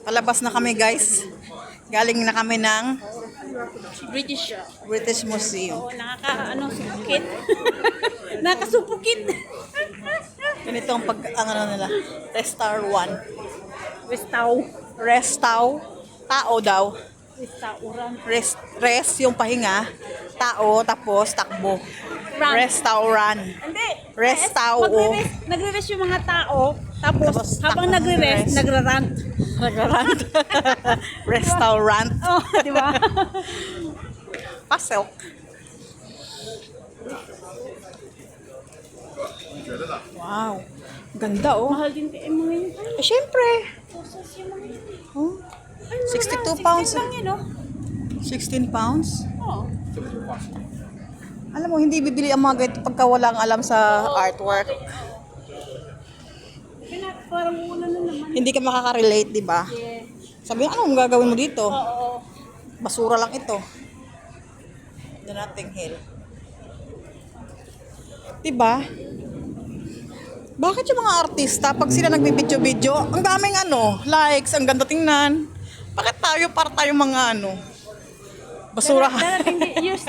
Palabas na kami guys. Galing na kami ng British Museum. Oo, supukit. Nakasupukit. Ganito ang ano nila. Restaurant. Restaw. Tao daw. Restauran. Rest yung pahinga. Tao, tapos takbo. Run. Restaurant. Hindi. Restaw. Nagre-rest yung mga tao. Tapos habang takbo, nagre-rest, nagrarant. Restaurant. Restaurant. Oh, di ba? Pasok. Wow. Ganda oh. Mahal din kayo mga yun. Eh, syempre. Posas yung mga yun. Oh, Ay, mura 62 lang, pounds. 16 lang yun, oh. 16 pounds. Oo. Alam mo, hindi bibili ang mga ganito pagka walang alam sa artwork. Parang una na naman. Hindi ka makaka-relate, di ba? Yeah. Sabi mo, anong gagawin mo dito? Oo. Basura lang ito. The Notting Hill. Diba? Bakit yung mga artista, pag sila nagbibidyo-video, ang daming likes, ang ganda tingnan. Bakit tayo, para tayong mga basura? Darating din, yung